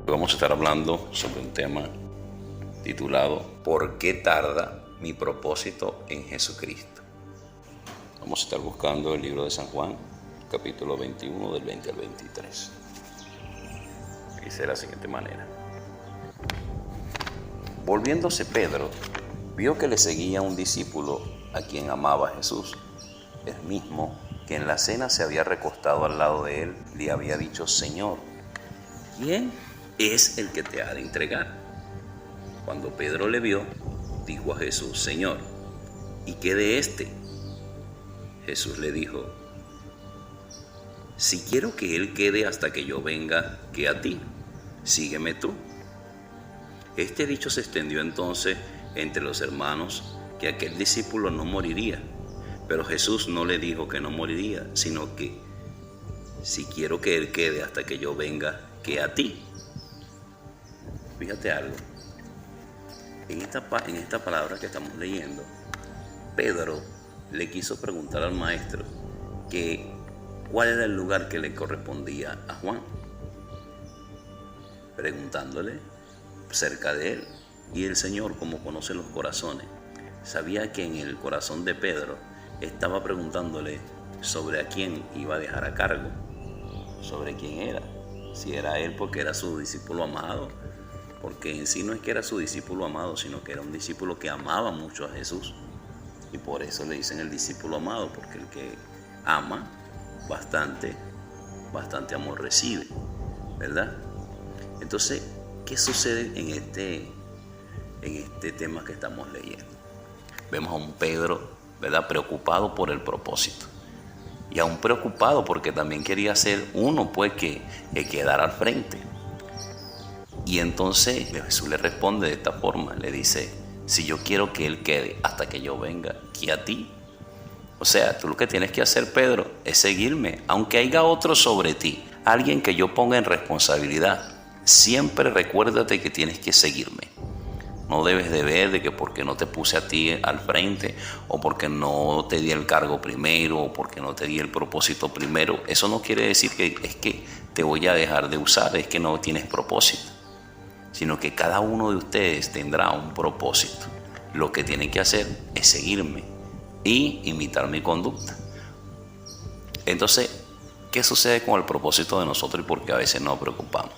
Vamos a estar hablando sobre un tema titulado ¿Por qué tarda mi propósito en Jesucristo? Vamos a estar buscando el libro de San Juan, capítulo 21, del 20 al 23. Dice de la siguiente manera: Volviéndose Pedro, vio que le seguía un discípulo a quien amaba Jesús, el mismo que en la cena se había recostado al lado de él, le había dicho: Señor, ¿quién es el que te ha de entregar? Cuando Pedro le vio, dijo a Jesús: Señor, ¿y qué de éste? Jesús le dijo: Si quiero que él quede hasta que yo venga, ¿qué a ti? Sígueme tú. Este dicho se extendió entonces entre los hermanos que aquel discípulo no moriría. Pero Jesús no le dijo que no moriría, sino que si quiero que él quede hasta que yo venga, ¿qué a ti? Fíjate algo. En esta palabra que estamos leyendo, Pedro le quiso preguntar al maestro que cuál era el lugar que le correspondía a Juan, preguntándole cerca de él. Y el Señor, como conoce los corazones, sabía que en el corazón de Pedro estaba preguntándole sobre a quién iba a dejar a cargo, sobre quién era, si era él porque era su discípulo amado, porque en sí no es que era su discípulo amado, sino que era un discípulo que amaba mucho a Jesús, y por eso le dicen el discípulo amado, porque el que ama bastante amor recibe, ¿verdad? Entonces, ¿qué sucede en este tema que estamos leyendo? Vemos a un Pedro, ¿verdad?, preocupado por el propósito, y aún preocupado porque también quería ser uno pues que quedara al frente. Y entonces Jesús le responde de esta forma, le dice: si yo quiero que él quede hasta que yo venga, ¿qué a ti? O sea, tú lo que tienes que hacer, Pedro, es seguirme, aunque haya otro sobre ti, alguien que yo ponga en responsabilidad. Siempre recuérdate que tienes que seguirme. No debes de ver de que porque no te puse a ti al frente, o porque no te di el cargo primero, o porque no te di el propósito primero. Eso no quiere decir que es que te voy a dejar de usar, es que no tienes propósito, sino que cada uno de ustedes tendrá un propósito. Lo que tienen que hacer es seguirme y imitar mi conducta. Entonces, ¿qué sucede con el propósito de nosotros y por qué a veces nos preocupamos?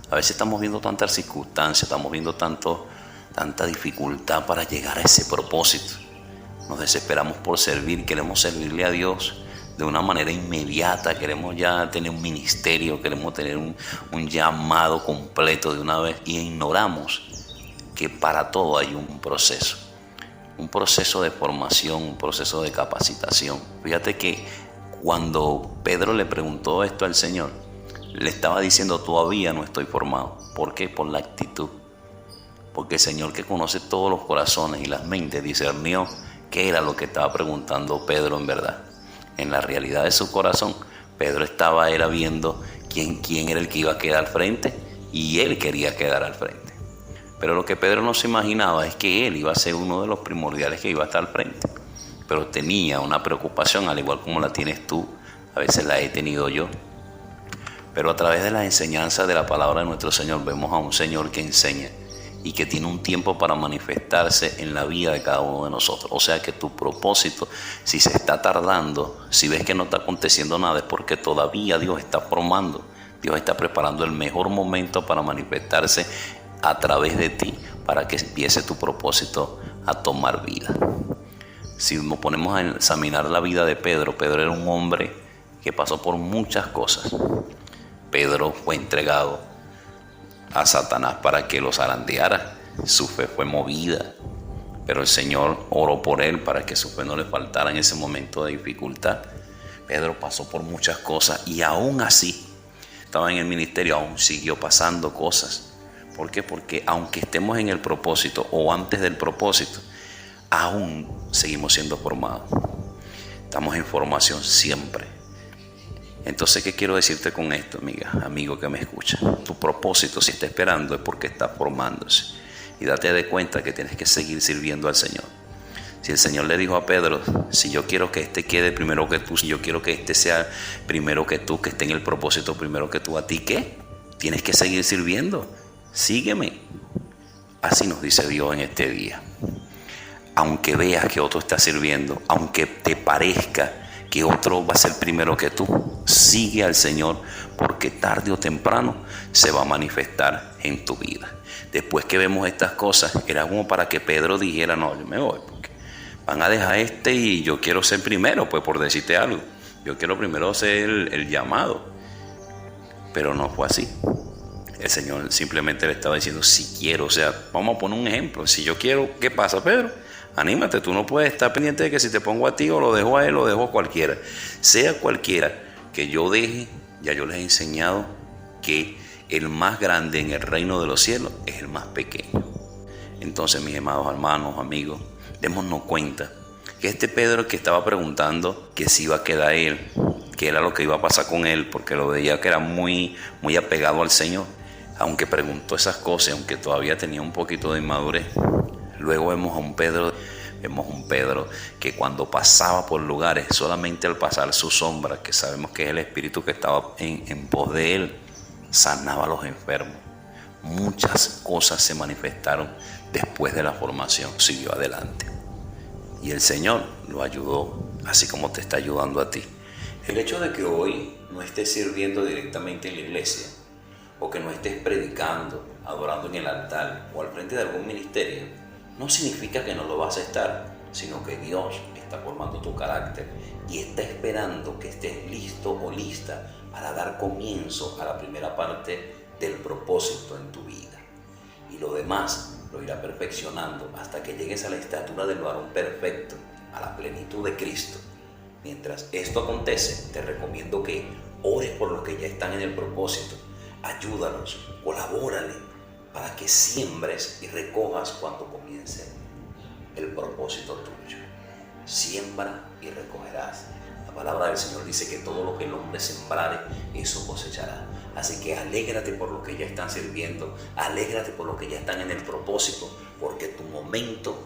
A veces estamos viendo tantas circunstancias, estamos viendo tanta dificultad para llegar a ese propósito. Nos desesperamos por servir, queremos servirle a Dios de una manera inmediata, queremos ya tener un ministerio, queremos tener un llamado completo de una vez, y ignoramos que para todo hay un proceso de formación, un proceso de capacitación. Fíjate que cuando Pedro le preguntó esto al Señor, le estaba diciendo: todavía no estoy formado. ¿Por qué? Por la actitud. Porque el Señor, que conoce todos los corazones y las mentes, discernió qué era lo que estaba preguntando Pedro en verdad. En la realidad de su corazón, Pedro era viendo quién era el que iba a quedar al frente, y él quería quedar al frente. Pero lo que Pedro no se imaginaba es que él iba a ser uno de los primordiales que iba a estar al frente. Pero tenía una preocupación, al igual como la tienes tú, a veces la he tenido yo. Pero a través de las enseñanzas de la palabra de nuestro Señor, vemos a un Señor que enseña y que tiene un tiempo para manifestarse en la vida de cada uno de nosotros. O sea que tu propósito, si se está tardando, si ves que no está aconteciendo nada, es porque todavía Dios está formando, Dios está preparando el mejor momento para manifestarse a través de ti, para que empiece tu propósito a tomar vida. Si nos ponemos a examinar la vida de Pedro, Pedro era un hombre que pasó por muchas cosas. Pedro fue entregado a Satanás para que lo zarandeara. Su fe fue movida, pero el Señor oró por él para que su fe no le faltara en ese momento de dificultad. Pedro pasó por muchas cosas, y aún así estaba en el ministerio, aún siguió pasando cosas. ¿Por qué? Porque aunque estemos en el propósito o antes del propósito, aún seguimos siendo formados. Estamos en formación siempre. Entonces, ¿qué quiero decirte con esto, amiga, amigo que me escucha? Tu propósito, si está esperando, es porque está formándose. Y date de cuenta que tienes que seguir sirviendo al Señor. Si el Señor le dijo a Pedro: si yo quiero que este quede primero que tú, si yo quiero que este sea primero que tú, que esté en el propósito primero que tú, ¿a ti qué? Tienes que seguir sirviendo. sígueme. Así nos dice Dios en este día. Aunque veas que otro está sirviendo, aunque te parezca que otro va a ser primero que tú, sigue al Señor, porque tarde o temprano se va a manifestar en tu vida. Después que vemos estas cosas, era como para que Pedro dijera, no, yo me voy, porque van a dejar y yo quiero ser primero, pues por decirte algo. Yo quiero primero ser el llamado. Pero no fue así. El Señor simplemente le estaba diciendo, si quiero, o sea, vamos a poner un ejemplo. Si yo quiero, ¿qué pasa, Pedro? Anímate, tú no puedes estar pendiente de que si te pongo a ti o lo dejo a él o dejo a cualquiera. Sea cualquiera que yo deje, ya yo les he enseñado que el más grande en el reino de los cielos es el más pequeño. Entonces, mis amados hermanos, amigos, démonos cuenta que este Pedro que estaba preguntando que si iba a quedar él, que era lo que iba a pasar con él, porque lo veía que era muy apegado al Señor, aunque preguntó esas cosas, aunque todavía tenía un poquito de inmadurez. Luego vemos un Pedro que cuando pasaba por lugares, solamente al pasar su sombra, que sabemos que es el Espíritu que estaba en pos de él, sanaba a los enfermos. Muchas cosas se manifestaron después de la formación, siguió adelante. Y el Señor lo ayudó, así como te está ayudando a ti. El hecho de que hoy no estés sirviendo directamente en la iglesia, o que no estés predicando, adorando en el altar o al frente de algún ministerio, no significa que no lo vas a estar, sino que Dios está formando tu carácter y está esperando que estés listo o lista para dar comienzo a la primera parte del propósito en tu vida. Y lo demás lo irá perfeccionando hasta que llegues a la estatura del varón perfecto, a la plenitud de Cristo. Mientras esto acontece, te recomiendo que ores por los que ya están en el propósito. Ayúdalos, colabórale para que siembres y recojas cuando comience el propósito tuyo. Siembra y recogerás. La palabra del Señor dice que todo lo que el hombre sembrare, eso cosechará. Así que alégrate por los que ya están sirviendo, alégrate por los que ya están en el propósito, porque tu momento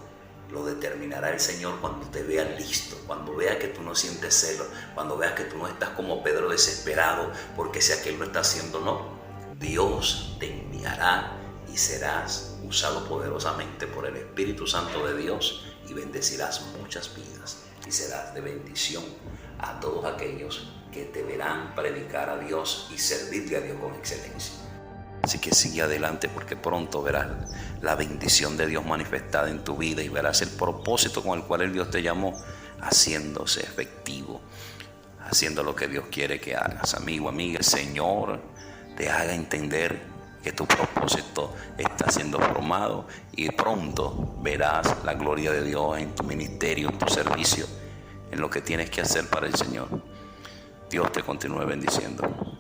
lo determinará el Señor cuando te vea listo, cuando vea que tú no sientes celo, cuando veas que tú no estás como Pedro desesperado porque si aquel lo está haciendo, no. Dios te enviará y serás usado poderosamente por el Espíritu Santo de Dios y bendecirás muchas vidas y serás de bendición a todos aquellos que te verán predicar a Dios y servirle a Dios con excelencia. Así que sigue adelante porque pronto verás la bendición de Dios manifestada en tu vida y verás el propósito con el cual el Dios te llamó haciéndose efectivo, haciendo lo que Dios quiere que hagas. Amigo, amiga, el Señor te haga entender que tu propósito está siendo formado y pronto verás la gloria de Dios en tu ministerio, en tu servicio, en lo que tienes que hacer para el Señor. Dios te continúe bendiciendo.